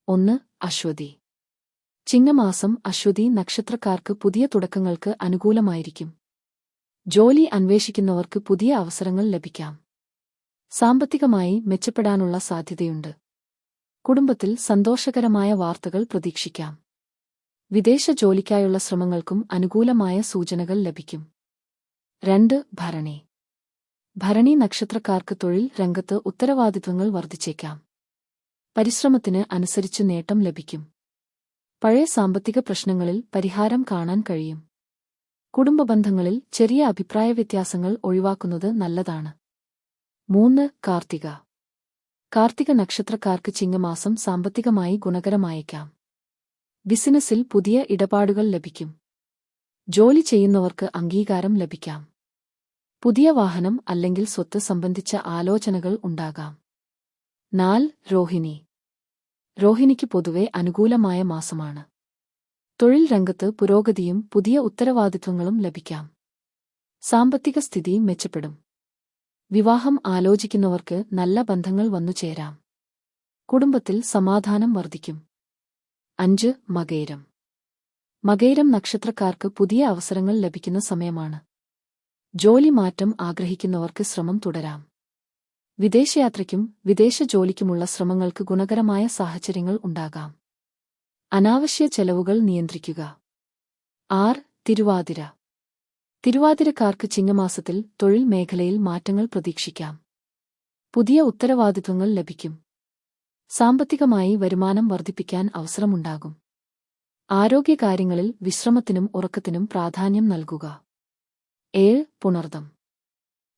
1. അശ്വതി. ചിങ്ങമാസം അശ്വതി നക്ഷത്രക്കാർക്ക് പുതിയ തുടക്കങ്ങൾക്ക് അനുകൂലമായിരിക്കും. ജോലി അന്വേഷിക്കുന്നവർക്ക് പുതിയ അവസരങ്ങൾ ലഭിക്കാം. സാമ്പത്തികമായി മെച്ചപ്പെടാനുള്ള സാധ്യതയുണ്ട്. കുടുംബത്തിൽ സന്തോഷകരമായ വാർത്തകൾ പ്രതീക്ഷിക്കാം. വിദേശ ജോലിക്കായുള്ള ശ്രമങ്ങൾക്കും അനുകൂലമായ സൂചനകൾ ലഭിക്കും. 2. ഭരണി. ഭരണി നക്ഷത്രക്കാർക്ക് തൊഴിൽ രംഗത്ത് ഉത്തരവാദിത്വങ്ങൾ വർദ്ധിച്ചേക്കാം. പരിശ്രമത്തിന് അനുസരിച്ച് നേട്ടം ലഭിക്കും. പഴയ സാമ്പത്തിക പ്രശ്നങ്ങളിൽ പരിഹാരം കാണാൻ കഴിയും. കുടുംബബന്ധങ്ങളിൽ ചെറിയ അഭിപ്രായ വ്യത്യാസങ്ങൾ ഒഴിവാക്കുന്നത് നല്ലതാണ്. 3. കാർത്തിക. കാർത്തിക നക്ഷത്രക്കാർക്ക് ചിങ്ങമാസം സാമ്പത്തികമായി ഗുണകരമായേക്കാം. ബിസിനസ്സിൽ പുതിയ ഇടപാടുകൾ ലഭിക്കും. ജോലി ചെയ്യുന്നവർക്ക് അംഗീകാരം ലഭിക്കാം. പുതിയ വാഹനം അല്ലെങ്കിൽ സ്വത്ത് സംബന്ധിച്ച ആലോചനകൾ ഉണ്ടാകാം. 4. രോഹിണി. രോഹിണിക്ക് പൊതുവെ അനുകൂലമായ മാസമാണ്. തൊഴിൽ രംഗത്ത് പുരോഗതിയും പുതിയ ഉത്തരവാദിത്വങ്ങളും ലഭിക്കാം. സാമ്പത്തിക സ്ഥിതി മെച്ചപ്പെടും. വിവാഹം ആലോചിക്കുന്നവർക്ക് നല്ല ബന്ധങ്ങൾ വന്നുചേരാം. കുടുംബത്തിൽ സമാധാനം വർദ്ധിക്കും. 5. മകയിരം. മകയിരം നക്ഷത്രക്കാർക്ക് പുതിയ അവസരങ്ങൾ ലഭിക്കുന്ന സമയമാണ്. ജോലി മാറ്റം ആഗ്രഹിക്കുന്നവർക്ക് ശ്രമം തുടരാം. വിദേശയാത്രയ്ക്കും വിദേശ ജോലിക്കുമുള്ള ശ്രമങ്ങൾക്ക് ഗുണകരമായ സാഹചര്യങ്ങൾ ഉണ്ടാകാം. അനാവശ്യ ചെലവുകൾ നിയന്ത്രിക്കുക. 6. തിരുവാതിര. തിരുവാതിരക്കാർക്ക് ചിങ്ങമാസത്തിൽ തൊഴിൽ മേഖലയിൽ മാറ്റങ്ങൾ പ്രതീക്ഷിക്കാം. പുതിയ ഉത്തരവാദിത്വങ്ങൾ ലഭിക്കും. സാമ്പത്തികമായി വരുമാനം വർദ്ധിപ്പിക്കാൻ അവസരമുണ്ടാകും. ആരോഗ്യകാര്യങ്ങളിൽ വിശ്രമത്തിനും ഉറക്കത്തിനും പ്രാധാന്യം നൽകുക. 7. പുണർദം.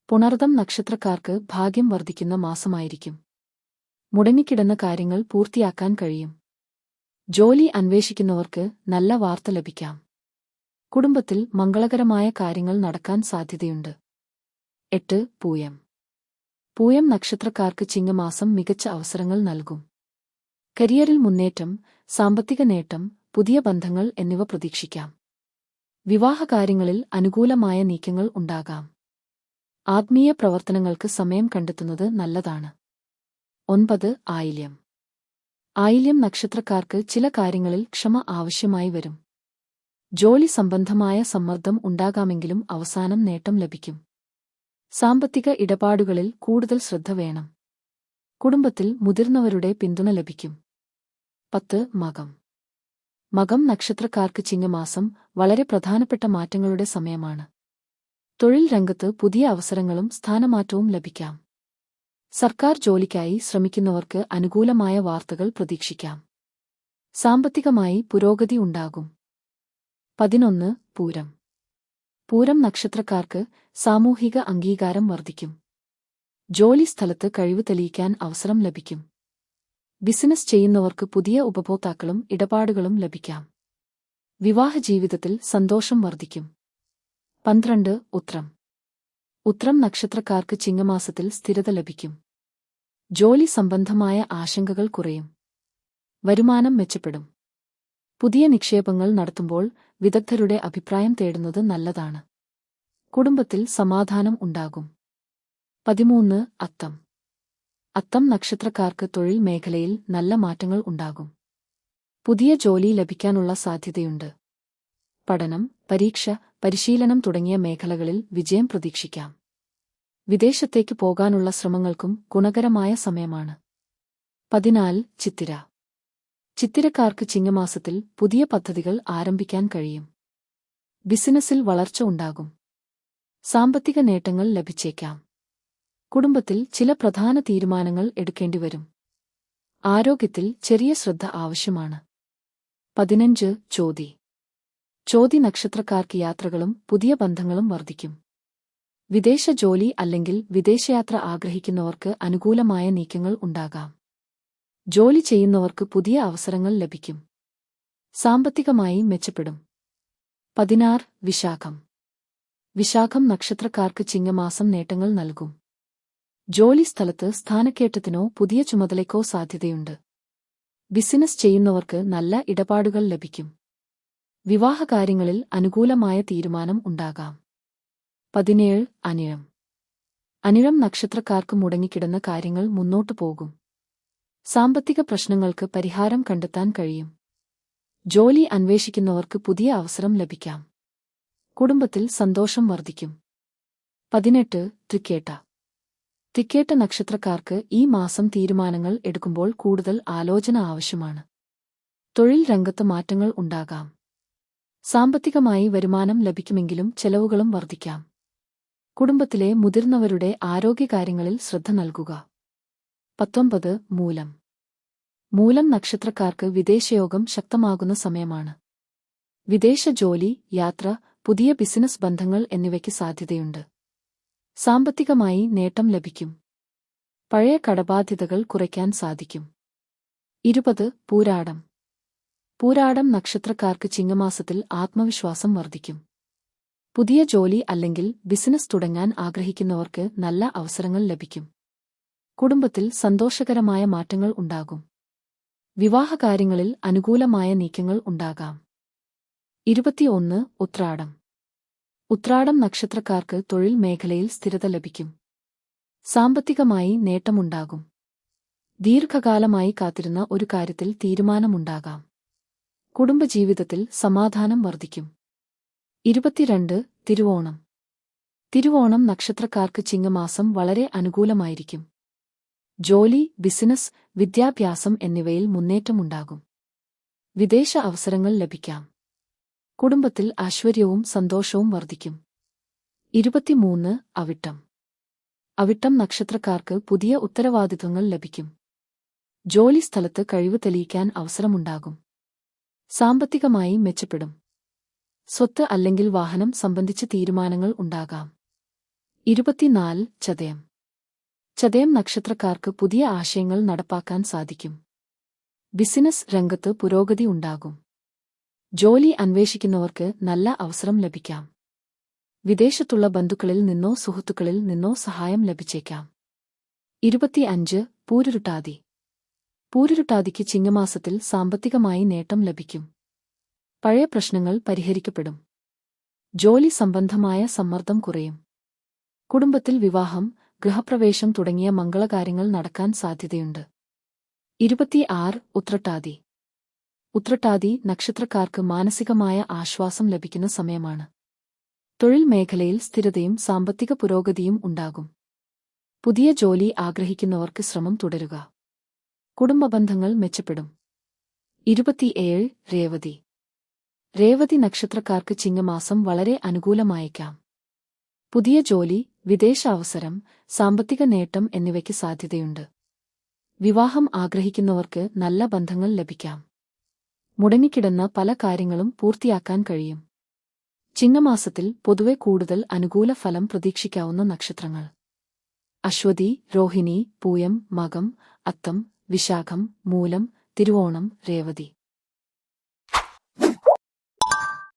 പുണർദം നക്ഷത്രക്കാർക്ക് ഭാഗ്യം വർദ്ധിക്കുന്ന മാസമായിരിക്കും. മുടങ്ങിക്കിടന്ന കാര്യങ്ങൾ പൂർത്തിയാക്കാൻ കഴിയും. ജോലി അന്വേഷിക്കുന്നവർക്ക് നല്ല വാർത്ത ലഭിക്കാം. കുടുംബത്തിൽ മംഗളകരമായ കാര്യങ്ങൾ നടക്കാൻ സാധ്യതയുണ്ട്. 8. പൂയം. പൂയം നക്ഷത്രക്കാർക്ക് ചിങ്ങമാസം മികച്ച അവസരങ്ങൾ നൽകും. കരിയറിൽ മുന്നേറ്റം, സാമ്പത്തിക നേട്ടം, പുതിയ ബന്ധങ്ങൾ എന്നിവ പ്രതീക്ഷിക്കാം. വിവാഹകാര്യങ്ങളിൽ അനുകൂലമായ നീക്കങ്ങൾ ഉണ്ടാകാം. ആത്മീയ പ്രവർത്തനങ്ങൾക്ക് സമയം കണ്ടെത്തുന്നത് നല്ലതാണ്. 9. ആയില്യം. ആയില്യം നക്ഷത്രക്കാർക്ക് ചില കാര്യങ്ങളിൽ ക്ഷമ ആവശ്യമായി വരും. ജോലി സംബന്ധമായ സമ്മർദ്ദം ഉണ്ടാകാമെങ്കിലും അവസാനം നേട്ടം ലഭിക്കും. സാമ്പത്തിക ഇടപാടുകളിൽ കൂടുതൽ ശ്രദ്ധ വേണം. കുടുംബത്തിൽ മുതിർന്നവരുടെ പിന്തുണ ലഭിക്കും. 10. മകം. മകം നക്ഷത്രക്കാർക്ക് ചിങ്ങമാസം വളരെ പ്രധാനപ്പെട്ട മാറ്റങ്ങളുടെ സമയമാണ്. തൊഴിൽ രംഗത്ത് പുതിയ അവസരങ്ങളും സ്ഥാനമാറ്റവും ലഭിക്കാം. സർക്കാർ ജോലിക്കായി ശ്രമിക്കുന്നവർക്ക് അനുകൂലമായ വാർത്തകൾ പ്രതീക്ഷിക്കാം. സാമ്പത്തികമായി പുരോഗതി ഉണ്ടാകും. 11. പൂരം. പൂരം നക്ഷത്രക്കാർക്ക് സാമൂഹിക അംഗീകാരം വർദ്ധിക്കും. ജോലി സ്ഥലത്ത് കഴിവ് തെളിയിക്കാൻ അവസരം ലഭിക്കും. ബിസിനസ് ചെയ്യുന്നവർക്ക് പുതിയ ഉപഭോക്താക്കളും ഇടപാടുകളും ലഭിക്കാം. വിവാഹ ജീവിതത്തിൽ സന്തോഷം വർദ്ധിക്കും. 12. ഉത്രം. ഉത്രം നക്ഷത്രക്കാർക്ക് ചിങ്ങമാസത്തിൽ സ്ഥിരത ലഭിക്കും. ജോലി സംബന്ധമായ ആശങ്കകൾ കുറയും. വരുമാനം മെച്ചപ്പെടും. പുതിയ നിക്ഷേപങ്ങൾ നടത്തുമ്പോൾ വിദഗ്ധരുടെ അഭിപ്രായം തേടുന്നത് നല്ലതാണ്. കുടുംബത്തിൽ സമാധാനം ഉണ്ടാകും. 13. അത്തം. അത്തം നക്ഷത്രക്കാർക്ക് തൊഴിൽ മേഖലയിൽ നല്ല മാറ്റങ്ങൾ ഉണ്ടാകും. പുതിയ ജോലി ലഭിക്കാനുള്ള സാധ്യതയുണ്ട്. പഠനം, പരീക്ഷ, പരിശീലനം തുടങ്ങിയ മേഖലകളിൽ വിജയം പ്രതീക്ഷിക്കാം. വിദേശത്തേക്ക് പോകാനുള്ള ശ്രമങ്ങൾക്കും ഗുണകരമായ സമയമാണ്. 14. ചിത്തിര. ചിത്തിരക്കാർക്ക് ചിങ്ങമാസത്തിൽ പുതിയ പദ്ധതികൾ ആരംഭിക്കാൻ കഴിയും. ബിസിനസ്സിൽ വളർച്ച ഉണ്ടാകും. സാമ്പത്തിക നേട്ടങ്ങൾ ലഭിച്ചേക്കാം. കുടുംബത്തിൽ ചില പ്രധാന തീരുമാനങ്ങൾ എടുക്കേണ്ടിവരും. ആരോഗ്യത്തിൽ ചെറിയ ശ്രദ്ധ ആവശ്യമാണ്. 15. ചോതി. ചോതി നക്ഷത്രക്കാർക്ക് യാത്രകളും പുതിയ ബന്ധങ്ങളും വർദ്ധിക്കും. വിദേശ ജോലി അല്ലെങ്കിൽ വിദേശയാത്ര ആഗ്രഹിക്കുന്നവർക്ക് അനുകൂലമായ നീക്കങ്ങൾ ഉണ്ടാകാം. ജോലി ചെയ്യുന്നവർക്ക് പുതിയ അവസരങ്ങൾ ലഭിക്കും. സാമ്പത്തികമായി മെച്ചപ്പെടും. 16. വിശാഖം. വിശാഖം നക്ഷത്രക്കാർക്ക് ചിങ്ങമാസം നേട്ടങ്ങൾ നൽകും. ജോലി സ്ഥലത്ത് സ്ഥാനക്കയറ്റത്തിനോ പുതിയ ചുമതലയ്ക്കോ സാധ്യതയുണ്ട്. ബിസിനസ് ചെയ്യുന്നവർക്ക് നല്ല ഇടപാടുകൾ ലഭിക്കും. വിവാഹകാര്യങ്ങളിൽ അനുകൂലമായ തീരുമാനം ഉണ്ടാകാം. 17. അനിഴം. അനിഴം നക്ഷത്രക്കാർക്ക് മുടങ്ങിക്കിടന്ന കാര്യങ്ങൾ മുന്നോട്ടു പോകും. സാമ്പത്തിക പ്രശ്നങ്ങൾക്ക് പരിഹാരം കണ്ടെത്താൻ കഴിയും. ജോലി അന്വേഷിക്കുന്നവർക്ക് പുതിയ അവസരം ലഭിക്കാം. കുടുംബത്തിൽ സന്തോഷം വർദ്ധിക്കും. 18 തൃക്കേട്ട. തൃക്കേട്ട നക്ഷത്രക്കാർക്ക് ഈ മാസം തീരുമാനങ്ങൾ എടുക്കുമ്പോൾ കൂടുതൽ ആലോചന ആവശ്യമാണ്. തൊഴിൽ രംഗത്ത് മാറ്റങ്ങൾ ഉണ്ടാകാം. സാമ്പത്തികമായി വരുമാനം ലഭിക്കുമെങ്കിലും ചെലവുകളും വർദ്ധിക്കാം. കുടുംബത്തിലെ മുതിർന്നവരുടെ ആരോഗ്യകാര്യങ്ങളിൽ ശ്രദ്ധ നൽകുക. 19 മൂലം. മൂലം നക്ഷത്രക്കാർക്ക് വിദേശയോഗം ശക്തമാകുന്ന സമയമാണ്. വിദേശ ജോലി, യാത്ര, പുതിയ ബിസിനസ് ബന്ധങ്ങൾ എന്നിവയ്ക്ക് സാധ്യതയുണ്ട്. സാമ്പത്തികമായി നേട്ടം ലഭിക്കും. പഴയ കടബാധ്യതകൾ കുറയ്ക്കാൻ സാധിക്കും. 20 പൂരാടം. പൂരാടം നക്ഷത്രക്കാർക്ക് ചിങ്ങമാസത്തിൽ ആത്മവിശ്വാസം വർദ്ധിക്കും. പുതിയ ജോലി അല്ലെങ്കിൽ ബിസിനസ് തുടങ്ങാൻ ആഗ്രഹിക്കുന്നവർക്ക് നല്ല അവസരങ്ങൾ ലഭിക്കും. കുടുംബത്തിൽ സന്തോഷകരമായ മാറ്റങ്ങൾ ഉണ്ടാകും. വിവാഹകാര്യങ്ങളിൽ അനുകൂലമായ നീക്കങ്ങൾ ഉണ്ടാകാം. 21 ഉത്രാടം. ഉത്രാടം നക്ഷത്രക്കാർക്ക് തൊഴിൽ മേഖലയിൽ സ്ഥിരത ലഭിക്കും. സാമ്പത്തികമായി നേട്ടമുണ്ടാകും. ദീർഘകാലമായി കാത്തിരുന്ന ഒരു കാര്യത്തിൽ തീരുമാനമുണ്ടാകാം. കുടുംബജീവിതത്തിൽ സമാധാനം വർദ്ധിക്കും. 22 തിരുവോണം. തിരുവോണം നക്ഷത്രക്കാർക്ക് ചിങ്ങമാസം വളരെ അനുകൂലമായിരിക്കും. ജോലി, ബിസിനസ്, വിദ്യാഭ്യാസം എന്നിവയിൽ മുന്നേറ്റമുണ്ടാകും. വിദേശ അവസരങ്ങൾ ലഭിക്കാം. കുടുംബത്തിൽ ഐശ്വര്യവും സന്തോഷവും വർദ്ധിക്കും. 23 അവിട്ടം. അവിട്ടം നക്ഷത്രക്കാർക്ക് പുതിയ ഉത്തരവാദിത്വങ്ങൾ ലഭിക്കും. ജോലിസ്ഥലത്ത് കഴിവ് തെളിയിക്കാൻ അവസരമുണ്ടാകും. സാമ്പത്തികമായി മെച്ചപ്പെടും. സ്വത്ത് അല്ലെങ്കിൽ വാഹനം സംബന്ധിച്ച് തീരുമാനങ്ങൾ ഉണ്ടാകാം. 24 ചതയം. ചതയം നക്ഷത്രക്കാർക്ക് പുതിയ ആശയങ്ങൾ നടപ്പാക്കാൻ സാധിക്കും. ബിസിനസ് രംഗത്ത് പുരോഗതി ഉണ്ടാകും. ജോലി അന്വേഷിക്കുന്നവർക്ക് നല്ല അവസരം ലഭിക്കാം. വിദേശത്തുള്ള ബന്ധുക്കളിൽ നിന്നോ സുഹൃത്തുക്കളിൽ നിന്നോ സഹായം ലഭിച്ചേക്കാം. 25 പൂരുരുട്ടാതി. പൂരുരുട്ടാതിക്ക് ചിങ്ങമാസത്തിൽ സാമ്പത്തികമായി നേട്ടം ലഭിക്കും. പഴയ പ്രശ്നങ്ങൾ പരിഹരിക്കപ്പെടും. ജോലി സംബന്ധമായ സമ്മർദ്ദം കുറയും. കുടുംബത്തിൽ വിവാഹം, ഗൃഹപ്രവേശം തുടങ്ങിയ മംഗളകാര്യങ്ങൾ നടക്കാൻ സാധ്യതയുണ്ട്. 26 ഉത്രട്ടാതി. ഉത്രട്ടാതി നക്ഷത്രക്കാർക്ക് മാനസികമായ ആശ്വാസം ലഭിക്കുന്ന സമയമാണ്. തൊഴിൽ മേഖലയിൽ സ്ഥിരതയും സാമ്പത്തിക പുരോഗതിയും ഉണ്ടാകും. പുതിയ ജോലി ആഗ്രഹിക്കുന്നവർക്ക് ശ്രമം തുടരുക. കുടുംബബന്ധങ്ങൾ മെച്ചപ്പെടും. 27 രേവതി. രേവതി നക്ഷത്രക്കാർക്ക് ചിങ്ങമാസം വളരെ അനുകൂലമായേക്കാം. പുതിയ ജോലി, വിദേശ അവസരം, സാമ്പത്തിക നേട്ടം എന്നിവയ്ക്ക് സാധ്യതയുണ്ട്. വിവാഹം ആഗ്രഹിക്കുന്നവർക്ക് നല്ല ബന്ധങ്ങൾ ലഭിക്കാം. മുടങ്ങിക്കിടന്ന പല കാര്യങ്ങളും പൂർത്തിയാക്കാൻ കഴിയും. ചിങ്ങമാസത്തിൽ പൊതുവെ കൂടുതൽ അനുകൂല ഫലം പ്രതീക്ഷിക്കാവുന്ന നക്ഷത്രങ്ങൾ: അശ്വതി, രോഹിണി, പൂയം, മകം, അത്തം, വിശാഖം, മൂലം, തിരുവോണം, രേവതി.